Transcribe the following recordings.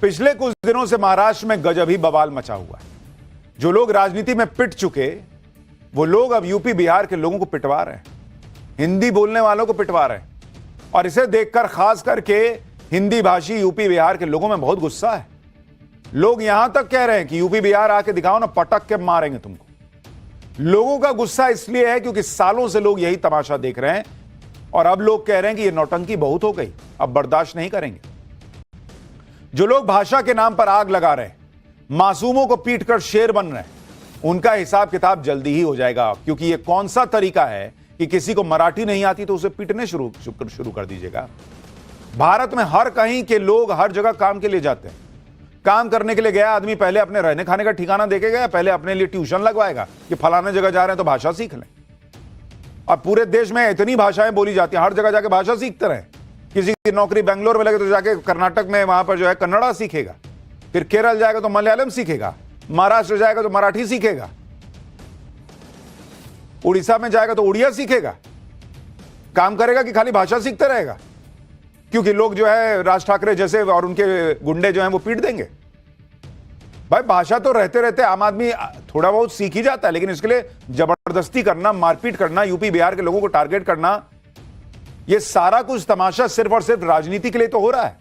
पिछले कुछ दिनों से महाराष्ट्र में गजब ही बवाल मचा हुआ है। जो लोग राजनीति में पिट चुके वो लोग अब यूपी बिहार के लोगों को पिटवा रहे हैं, हिंदी बोलने वालों को पिटवा रहे हैं। और इसे देखकर खास करके हिंदी भाषी यूपी बिहार के लोगों में बहुत गुस्सा है। लोग यहां तक कह रहे हैं कि यूपी बिहार आके दिखाओ ना, पटक के मारेंगे तुमको। लोगों का गुस्सा इसलिए है क्योंकि सालों से लोग यही तमाशा देख रहे हैं और अब लोग कह रहे हैं कि यह नौटंकी बहुत हो गई, अब बर्दाश्त नहीं करेंगे। जो लोग भाषा के नाम पर आग लगा रहे हैं, मासूमों को पीट कर शेर बन रहे हैं, उनका हिसाब किताब जल्दी ही हो जाएगा। क्योंकि यह कौन सा तरीका है कि किसी को मराठी नहीं आती तो उसे पीटने शुरू कर दीजिएगा। भारत में हर कहीं के लोग हर जगह काम के लिए जाते हैं। काम करने के लिए गया आदमी पहले अपने रहने खाने का ठिकाना देखेगा, पहले अपने लिए ट्यूशन लगवाएगा कि फलाने जगह जा रहे हैं तो भाषा सीख लें। और पूरे देश में इतनी भाषाएं बोली जाती हैं, हर जगह जाके भाषा सीखते रहें। किसी की नौकरी बेंगलोर में लगे तो जाके कर्नाटक में वहां पर जो है कन्नड़ा सीखेगा, फिर केरल जाएगा तो मलयालम सीखेगा, महाराष्ट्र जाएगा तो मराठी सीखेगा, उड़ीसा में जाएगा तो उड़िया सीखेगा। काम करेगा कि खाली भाषा सीखते रहेगा? क्योंकि लोग जो है राज ठाकरे जैसे और उनके गुंडे जो हैं वो पीट देंगे। भाई भाषा तो रहते रहते आम आदमी थोड़ा बहुत सीख ही जाता है, लेकिन इसके लिए जबरदस्ती करना, मारपीट करना, यूपी बिहार के लोगों को टारगेट करना, ये सारा कुछ तमाशा सिर्फ और सिर्फ राजनीति के लिए तो हो रहा है।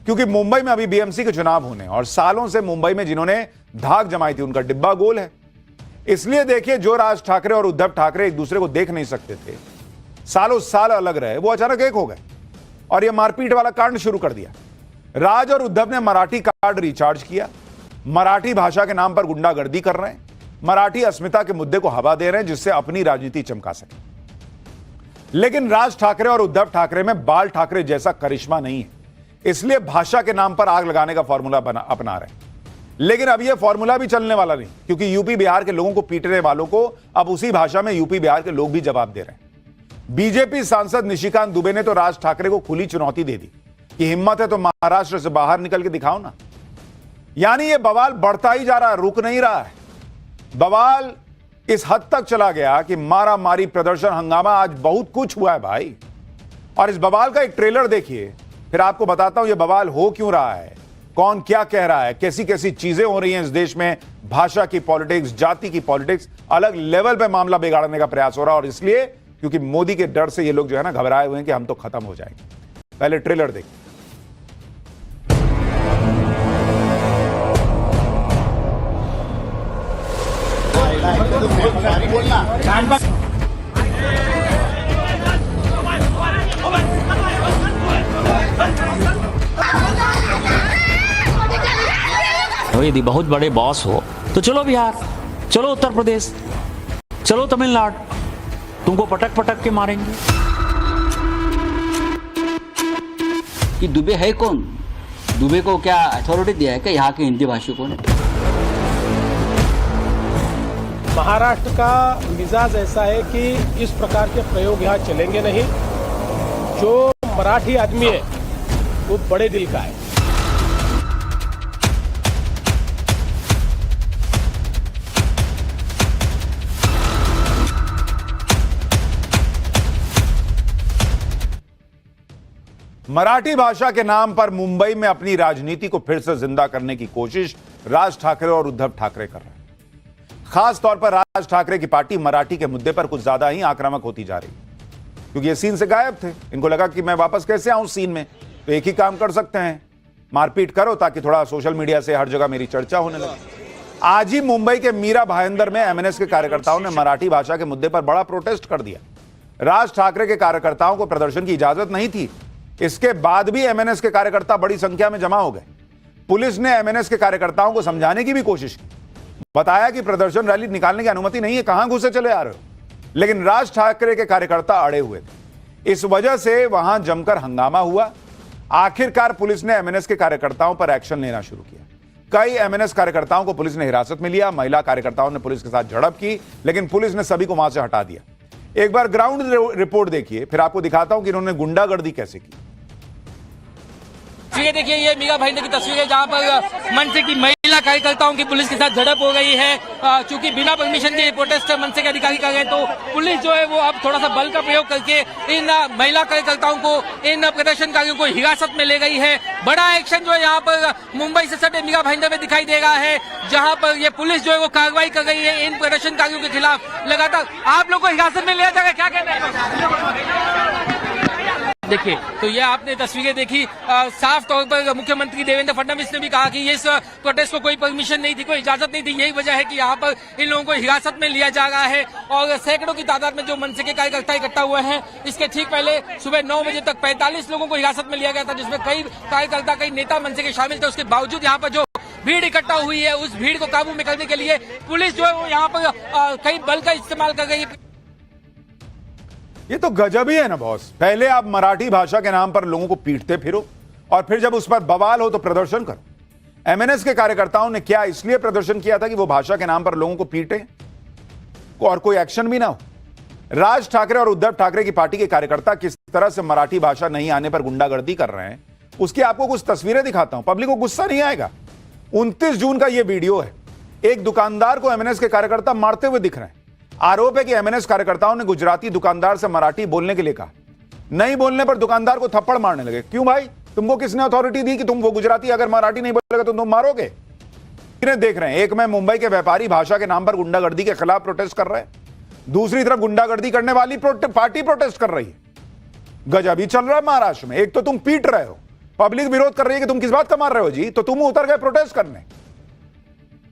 क्योंकि मुंबई में अभी बीएमसी के चुनाव होने और सालों से मुंबई में जिन्होंने धाक जमाई थी उनका डिब्बा गोल है। इसलिए देखिए, जो राज ठाकरे और उद्धव ठाकरे एक दूसरे को देख नहीं सकते थे, सालों साल अलग रहे, वो अचानक एक हो गए और यह मारपीट वाला कांड शुरू कर दिया। राज और उद्धव ने मराठी कार्ड रिचार्ज किया, मराठी भाषा के नाम पर गुंडागर्दी कर रहे हैं, मराठी अस्मिता के मुद्दे को हवा दे रहे हैं जिससे अपनी राजनीति चमका सके। लेकिन राज ठाकरे और उद्धव ठाकरे में बाल ठाकरे जैसा करिश्मा नहीं है, इसलिए भाषा के नाम पर आग लगाने का फॉर्मूला अपना रहे हैं। लेकिन अब यह फॉर्मूला भी चलने वाला नहीं, क्योंकि यूपी बिहार के लोगों को पीटने वालों को अब उसी भाषा में यूपी बिहार के लोग भी जवाब दे रहे हैं। बीजेपी सांसद निशिकांत दुबे ने तो राज ठाकरे को खुली चुनौती दे दी कि हिम्मत है तो महाराष्ट्र से बाहर निकल के दिखाओ ना। यानी यह बवाल बढ़ता ही जा रहा है, रुक नहीं रहा है। बवाल इस हद तक चला गया कि मारा मारी, प्रदर्शन, हंगामा, आज बहुत कुछ हुआ है भाई। और इस बवाल का एक ट्रेलर देखिए, फिर आपको बताता हूं यह बवाल हो क्यों रहा है, कौन क्या कह रहा है, कैसी कैसी चीजें हो रही हैं इस देश में। भाषा की पॉलिटिक्स, जाति की पॉलिटिक्स, अलग लेवल पे मामला बिगाड़ने का प्रयास हो रहा है। और इसलिए क्योंकि मोदी के डर से ये लोग जो है ना घबराए हुए हैं कि हम तो खत्म हो जाएंगे। पहले ट्रेलर देखिए। यदि बहुत बड़े बॉस हो तो चलो बिहार, चलो उत्तर प्रदेश, चलो तमिलनाडु, तुमको पटक पटक के मारेंगे। कि दुबे है कौन? दुबे को क्या अथॉरिटी दिया है क्या यहाँ के हिंदी भाषिकों ने? महाराष्ट्र का मिजाज ऐसा है कि इस प्रकार के प्रयोग यहाँ चलेंगे नहीं। जो मराठी आदमी है वो बड़े दिल का है। मराठी भाषा के नाम पर मुंबई में अपनी राजनीति को फिर से जिंदा करने की कोशिश राज ठाकरे और उद्धव ठाकरे कर रहे हैं। खास तौर पर राज ठाकरे की पार्टी मराठी के मुद्दे पर कुछ ज्यादा ही आक्रामक होती जा रही, क्योंकि ये सीन से गायब थे। इनको लगा कि मैं वापस कैसे आऊं सीन में, तो एक ही काम कर सकते हैं, मारपीट करो ताकि थोड़ा सोशल मीडिया से हर जगह मेरी चर्चा होने लगे। आज ही मुंबई के मीरा भाईंदर में एमएनएस के कार्यकर्ताओं ने मराठी भाषा के मुद्दे पर बड़ा प्रोटेस्ट कर दिया। राज ठाकरे के कार्यकर्ताओं को प्रदर्शन की इजाजत नहीं थी, इसके बाद भी एमएनएस के कार्यकर्ता बड़ी संख्या में जमा हो गए। पुलिस ने एमएनएस के कार्यकर्ताओं को समझाने की भी कोशिश की, बताया कि प्रदर्शन रैली निकालने की अनुमति नहीं है, कहां घुसे चले आ रहे हो। लेकिन राज ठाकरे के कार्यकर्ता अड़े हुए थे, इस वजह से वहां जमकर हंगामा हुआ। आखिरकार पुलिस ने एमएनएस के कार्यकर्ताओं पर एक्शन लेना शुरू किया। कई एमएनएस कार्यकर्ताओं को पुलिस ने हिरासत में लिया। महिला कार्यकर्ताओं ने पुलिस के साथ झड़प की, लेकिन पुलिस ने सभी को वहां से हटा दिया। एक बार ग्राउंड रिपोर्ट देखिए, फिर आपको दिखाता हूं कि इन्होंने गुंडागर्दी कैसे की। देखिए, ये मीरा भाईंदर की तस्वीर है जहां पर मंच की महिला महिला कार्यकर्ताओं की पुलिस के साथ झड़प हो गई है। चूंकि बिना परमिशन के प्रोटेस्ट मनसे के अधिकारी कर गए, तो पुलिस जो है वो अब थोड़ा सा बल का प्रयोग करके इन महिला कार्यकर्ताओं को, इन प्रदर्शनकारियों को हिरासत में ले गई है। बड़ा एक्शन जो है यहाँ पर मुंबई से सटे मीरा भाईंदर में दिखाई दे रहा है, जहाँ पर ये पुलिस जो है वो कार्रवाई कर रही है इन प्रदर्शनकारियों के खिलाफ लगातार। आप लोग को हिरासत में लिया जाएगा, क्या कहना है? देखिए, तो ये आपने तस्वीरें देखी। साफ तौर पर मुख्यमंत्री देवेंद्र फडणवीस ने भी कहा कि इस प्रोटेस्ट को कोई परमिशन नहीं थी, कोई इजाजत नहीं थी। यही वजह है कि यहाँ पर इन लोगों को हिरासत में लिया जा रहा है और सैकड़ों की तादाद में जो मनसे के कार्यकर्ता इकट्ठा हुए हैं। इसके ठीक पहले सुबह 9 बजे तक 45 लोगों को हिरासत में लिया गया था, जिसमें कई कार्यकर्ता, कई नेता मनसे के शामिल थे। उसके बावजूद यहाँ पर जो भीड़ इकट्ठा हुई है, उस भीड़ को काबू में करने के लिए पुलिस जो है वो यहाँ पर कई बल का इस्तेमाल कर रही है। ये तो गजब ही है ना बॉस। पहले आप मराठी भाषा के नाम पर लोगों को पीटते फिरो और फिर जब उस पर बवाल हो तो प्रदर्शन करो। एमएनएस के कार्यकर्ताओं ने क्या इसलिए प्रदर्शन किया था कि वो भाषा के नाम पर लोगों को पीटे और कोई एक्शन भी ना हो? राज ठाकरे और उद्धव ठाकरे की पार्टी के कार्यकर्ता किस तरह से मराठी भाषा नहीं आने पर गुंडागर्दी कर रहे हैं, उसकी आपको कुछ तस्वीरें दिखाता हूं। पब्लिक को गुस्सा नहीं आएगा। 29 जून का यह वीडियो है। एक दुकानदार को एमएनएस के कार्यकर्ता मारते हुए दिख रहे हैं। आरोप है कि एमएनएस कार्यकर्ताओं ने गुजराती दुकानदार से मराठी बोलने के लिए कहा। नहीं बोलने पर दुकानदार को थप्पड़ मारने लगे। क्यों भाई? तुमको किसने अथॉरिटी दी कि तुम वो गुजराती अगर मराठी नहीं बोलेगा तो तुम मारोगे? इन्हें देख रहे हैं। एक में मुंबई के व्यापारी भाषा के नाम पर गुंडागर्दी के खिलाफ प्रोटेस्ट कर रहे हैं, दूसरी तरफ गुंडागर्दी करने वाली पार्टी प्रोटेस्ट कर रही है। गजब ही चल रहा है महाराष्ट्र में। एक तो तुम पीट रहे हो, पब्लिक विरोध कर रही है कि तुम किस बात का मार रहे हो जी, तो तुम उतर गए प्रोटेस्ट करने,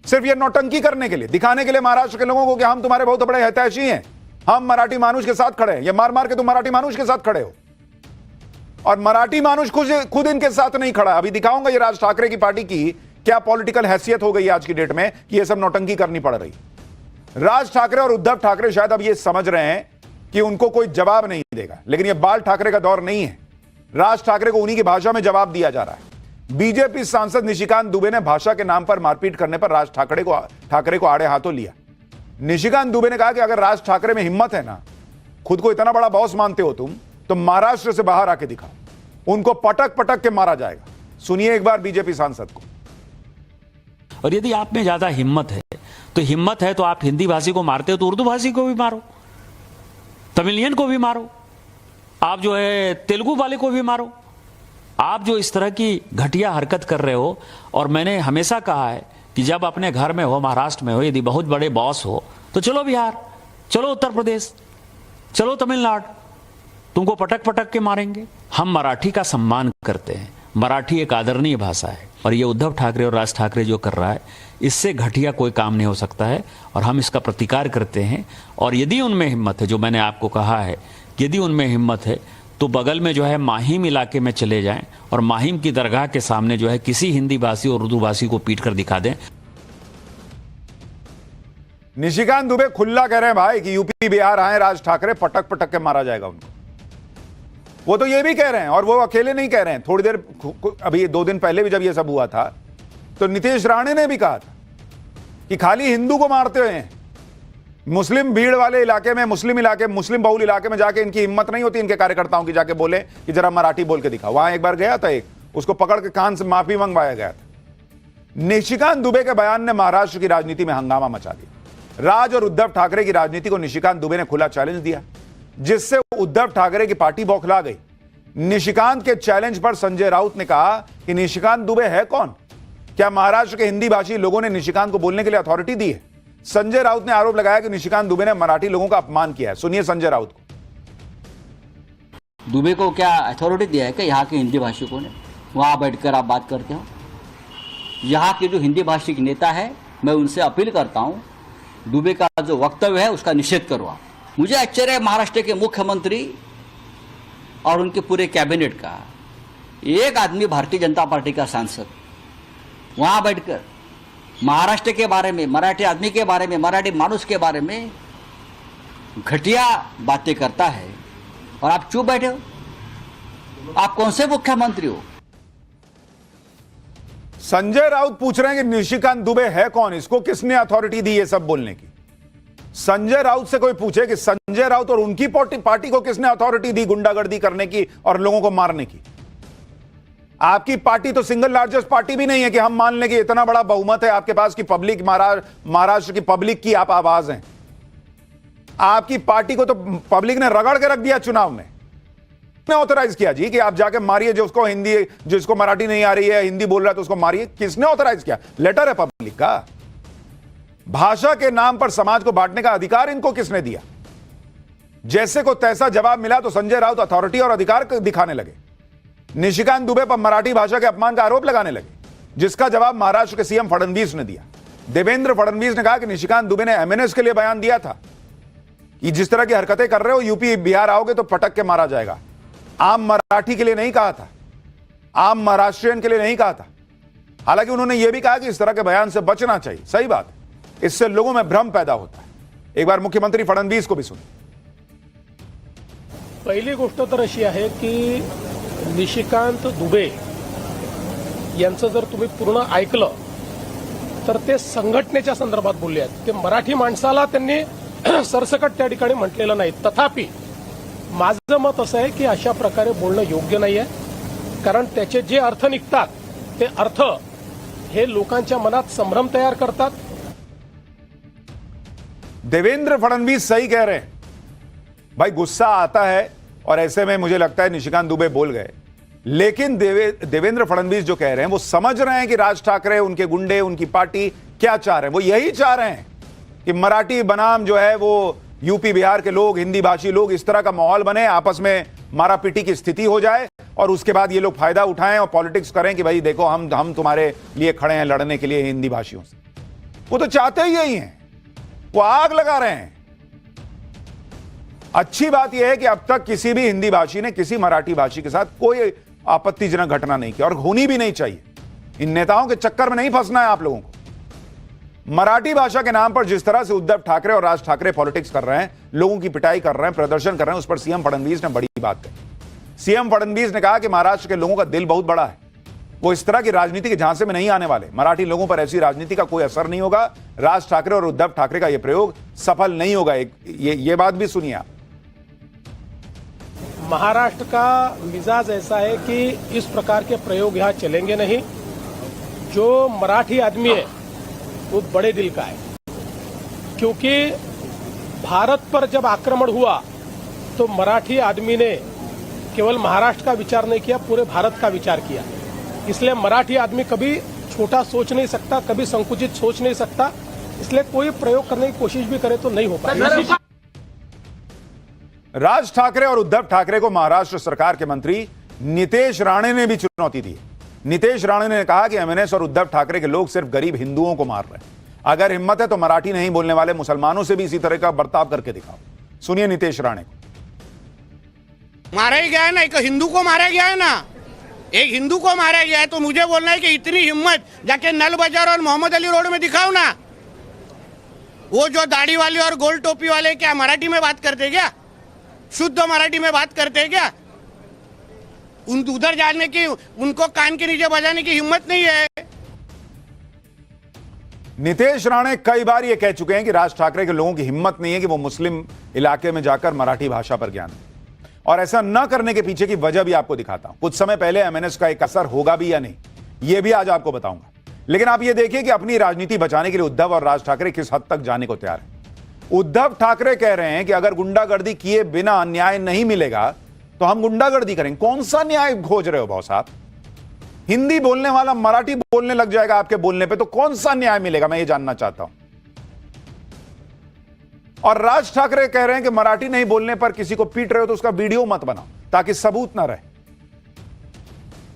सिर्फ ये नौटंकी करने के लिए, दिखाने के लिए महाराष्ट्र के लोगों को कि हम तुम्हारे बहुत बड़े हितैषी हैं, हम मराठी मानुष के साथ खड़े हैं। ये मार मार के तुम मराठी मानुष के साथ खड़े हो और मराठी मानुष खुद इनके साथ नहीं खड़ा। अभी दिखाऊंगा ये राज ठाकरे की पार्टी की क्या पॉलिटिकल हैसियत हो गई आज की डेट में कि ये सब नौटंकी करनी पड़ रही। राज ठाकरे और उद्धव ठाकरे शायद अब ये समझ रहे हैं कि उनको कोई जवाब नहीं देगा, लेकिन ये बाल ठाकरे का दौर नहीं है। राज ठाकरे को उन्हीं की भाषा में जवाब दिया जा रहा है। बीजेपी सांसद निशिकांत दुबे ने भाषा के नाम पर मारपीट करने पर राज ठाकरे को आड़े हाथों लिया। निशिकांत दुबे ने कहा कि अगर राज ठाकरे में हिम्मत है ना, खुद को इतना बड़ा बॉस मानते हो तुम, तो महाराष्ट्र से बाहर आके दिखाओ। उनको पटक पटक के मारा जाएगा। सुनिए एक बार बीजेपी सांसद को। और यदि आप में ज्यादा हिम्मत है तो आप हिंदी भाषी को मारते हो तो उर्दू भाषी को भी मारो, तमिलियन को भी मारो, आप जो है तेलुगु वाले को भी मारो। आप जो इस तरह की घटिया हरकत कर रहे हो, और मैंने हमेशा कहा है कि जब अपने घर में हो, महाराष्ट्र में हो, यदि बहुत बड़े बॉस हो तो चलो बिहार, चलो उत्तर प्रदेश, चलो तमिलनाडु, तुमको पटक पटक के मारेंगे। हम मराठी का सम्मान करते हैं, मराठी एक आदरणीय भाषा है, और ये उद्धव ठाकरे और राज ठाकरे जो कर रहा है, इससे घटिया कोई काम नहीं हो सकता है, और हम इसका प्रतिकार करते हैं। और यदि उनमें हिम्मत है, जो मैंने आपको कहा है, यदि उनमें हिम्मत है तो बगल में जो है माहिम इलाके में चले जाएं और माहिम की दरगाह के सामने जो है किसी हिंदी भाषी और उर्दू भाषी को पीट कर दिखा दें। निशिकांत दुबे खुला कह रहे हैं भाई कि यूपी बिहार आए राज ठाकरे, पटक पटक के मारा जाएगा उनको। वो तो ये भी कह रहे हैं, और वो अकेले नहीं कह रहे हैं। थोड़ी देर अभी 2 दिन पहले भी जब ये सब हुआ था तो नीतीश राणे ने भी कहा था कि खाली हिंदू को मारते हुए हैं, मुस्लिम भीड़ वाले इलाके में, मुस्लिम बहुल इलाके में जाके इनकी हिम्मत नहीं होती इनके कार्यकर्ताओं की जाके बोले कि जरा मराठी बोल के दिखाओ। वहां एक बार गया था, एक उसको पकड़ के कान से माफी मंगवाया गया था। निशिकांत दुबे के बयान ने महाराष्ट्र की राजनीति में हंगामा मचा दिया। राज और उद्धव ठाकरे की राजनीति को निशिकांत दुबे ने खुला चैलेंज दिया, जिससे उद्धव ठाकरे की पार्टी बौखला गई। निशिकांत के चैलेंज पर संजय राउत ने कहा कि निशिकांत दुबे है कौन? क्या महाराष्ट्र के हिंदी भाषी लोगों ने निशिकांत को बोलने के लिए अथॉरिटी दी है? संजय राउत ने आरोप लगाया कि निशिकांत दुबे ने मराठी लोगों का अपमान किया है। सुनिए संजय राउत को। दुबे को क्या अथॉरिटी दिया है कि यहाँ के हिंदी भाषिकों ने? वहाँ बैठकर आप बात करते हो। यहाँ के जो हिंदी भाषी नेता है, मैं उनसे अपील करता हूँ, दुबे का जो वक्तव्य है उसका निषेध करो आप। मुझे आश्चर्य है महाराष्ट्र के मुख्यमंत्री और उनके पूरे कैबिनेट का, एक आदमी भारतीय जनता पार्टी का सांसद वहाँ बैठकर महाराष्ट्र के बारे में, मराठी आदमी के बारे में, मराठी मानुष के बारे में घटिया बातें करता है और आप चुप बैठे हो। आप कौन से मुख्यमंत्री हो? संजय राउत पूछ रहे हैं कि निशिकांत दुबे है कौन, इसको किसने अथॉरिटी दी ये सब बोलने की? संजय राउत से कोई पूछे कि संजय राउत और उनकी पार्टी को किसने अथॉरिटी दी गुंडागर्दी करने की और लोगों को मारने की? आपकी पार्टी तो सिंगल लार्जेस्ट पार्टी भी नहीं है कि हम मान लें कि इतना बड़ा बहुमत है आपके पास कि पब्लिक महाराष्ट्र की पब्लिक की आप आवाज हैं। आपकी पार्टी को तो पब्लिक ने रगड़ के रख दिया चुनाव में, ऑथराइज किया जी कि आप जाके मारिए जिसको हिंदी, जिसको मराठी नहीं आ रही है, हिंदी बोल रहा है तो उसको मारिए। किसने ऑथराइज किया? लेटर है पब्लिक का। भाषा के नाम पर समाज को बांटने का अधिकार इनको किसने दिया? जैसे को तैसा जवाब मिला तो संजय राउत अथॉरिटी और अधिकार दिखाने लगे, निशिकांत दुबे पर मराठी भाषा के अपमान का आरोप लगाने लगे, जिसका जवाब महाराष्ट्र के सीएम फडणवीस ने दिया। देवेंद्र फडणवीस ने कहा कि निशिकांत दुबे ने एमएनएस के लिए बयान दिया था कि जिस तरह की हरकतें कर रहे हो यूपी बिहार आओगे तो पटक के मारा जाएगा। आम मराठी के लिए नहीं कहा था, आम महाराष्ट्रियन के लिए नहीं कहा था। हालांकि उन्होंने यह भी कहा कि इस तरह के बयान से बचना चाहिए। सही बात, इससे लोगों में भ्रम पैदा होता है। एक बार मुख्यमंत्री फडणवीस को भी सुनिए। पहिली गोष्ट तर अशी आहे की निशिकांत दुबे यांचं जर तुम्ही पूर्ण ऐकलं तर ते संघटनेच्या संदर्भात बोलले आहेत। ते मराठी माणसाला त्यांनी सरसकट त्या ठिकाणी म्हटलेलं नाही। तथापि माझं मत असं आहे की अशा प्रकारे बोलणं योग्य नाही आहे, कारण त्याचे जे अर्थ निघतात ते अर्थ हे लोकांच्या मनात संभ्रम तयार करतात। देवेंद्र फडणवीस सही कह रहे हैं भाई, गुस्सा आता है और ऐसे में मुझे लगता है निशिकांत दुबे बोल गए, लेकिन देवेंद्र फडणवीस जो कह रहे हैं वो समझ रहे हैं कि राज ठाकरे, उनके गुंडे, उनकी पार्टी क्या चाह रहे हैं। वो यही चाह रहे हैं कि मराठी बनाम जो है वो यूपी बिहार के लोग, हिंदी भाषी लोग, इस तरह का माहौल बने, आपस में मारापीटी की स्थिति हो जाए और उसके बाद ये लोग फायदा उठाएं और पॉलिटिक्स करें कि भाई देखो हम तुम्हारे लिए खड़े हैं लड़ने के लिए हिंदी भाषियों से। वो तो चाहते ही यही हैं, वो आग लगा रहे हैं। अच्छी बात यह है कि अब तक किसी भी हिंदी भाषी ने किसी मराठी भाषी के साथ कोई आपत्तिजनक घटना नहीं की और होनी भी नहीं चाहिए। इन नेताओं के चक्कर में नहीं फंसना है आप लोगों को। मराठी भाषा के नाम पर जिस तरह से उद्धव ठाकरे और राज ठाकरे पॉलिटिक्स कर रहे हैं, लोगों की पिटाई कर रहे हैं, प्रदर्शन कर रहे हैं, उस पर सीएम फडणवीस ने बड़ी बात कही। सीएम फडणवीस ने कहा कि महाराष्ट्र के लोगों का दिल बहुत बड़ा है, वो इस तरह की राजनीति के झांसे में नहीं आने वाले। मराठी लोगों पर ऐसी राजनीति का कोई असर नहीं होगा। राज ठाकरे और उद्धव ठाकरे का यह प्रयोग सफल नहीं होगा। ये बात भी सुनिए आप। महाराष्ट्र का मिजाज ऐसा है कि इस प्रकार के प्रयोग यहाँ चलेंगे नहीं। जो मराठी आदमी है वो बड़े दिल का है, क्योंकि भारत पर जब आक्रमण हुआ तो मराठी आदमी ने केवल महाराष्ट्र का विचार नहीं किया, पूरे भारत का विचार किया। इसलिए मराठी आदमी कभी छोटा सोच नहीं सकता, कभी संकुचित सोच नहीं सकता। इसलिए कोई प्रयोग करने की कोशिश भी करे तो नहीं हो पाएगा। राज ठाकरे और उद्धव ठाकरे को महाराष्ट्र सरकार के मंत्री नितेश राणे ने भी चुनौती दी। नितेश राणे ने कहा कि एमएनएस और उद्धव ठाकरे के लोग सिर्फ गरीब हिंदुओं को मार रहे हैं। अगर हिम्मत है तो मराठी नहीं बोलने वाले मुसलमानों से भी इसी तरह का बर्ताव करके दिखाओ। सुनिए नितेश राणे को। मारा ही गया है ना, एक हिंदू को मारा गया है ना, एक हिंदू को मारा गया है, तो मुझे बोलना है कि इतनी हिम्मत जाके नल बाजार और मोहम्मद अली रोड में दिखाओ ना। वो जो दाढ़ी वाले और गोल टोपी वाले क्या मराठी में बात करते क्या? शुद्ध मराठी में बात करते हैं क्या? उधर जाने की, उनको कान के नीचे बजाने की हिम्मत नहीं है। नितेश राणे कई बार यह कह चुके हैं कि राज ठाकरे के लोगों की हिम्मत नहीं है कि वो मुस्लिम इलाके में जाकर मराठी भाषा पर ज्ञान दें। और ऐसा न करने के पीछे की वजह भी आपको दिखाता हूं। कुछ समय पहले एमएनएस का एक असर होगा भी या नहीं, यह भी आज आपको बताऊंगा। लेकिन आप यह देखिए कि अपनी राजनीति बचाने के लिए उद्धव और राज ठाकरे किस हद तक जाने को तैयार है। उद्धव ठाकरे कह रहे हैं कि अगर गुंडागर्दी किए बिना न्याय नहीं मिलेगा तो हम गुंडागर्दी करेंगे। कौन सा न्याय खोज रहे हो भाऊ साहब? हिंदी बोलने वाला मराठी बोलने लग जाएगा आपके बोलने पे, तो कौन सा न्याय मिलेगा? मैं ये जानना चाहता हूं। और राज ठाकरे कह रहे हैं कि मराठी नहीं बोलने पर किसी को पीट रहे हो तो उसका वीडियो मत बनाओ ताकि सबूत ना रहे।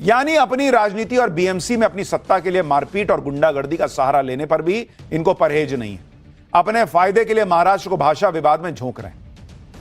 यानी अपनी राजनीति और बीएमसी में अपनी सत्ता के लिए मारपीट और गुंडागर्दी का सहारा लेने पर भी इनको परहेज नहीं है। अपने फायदे के लिए महाराष्ट्र को भाषा विवाद में झोंक रहे हैं।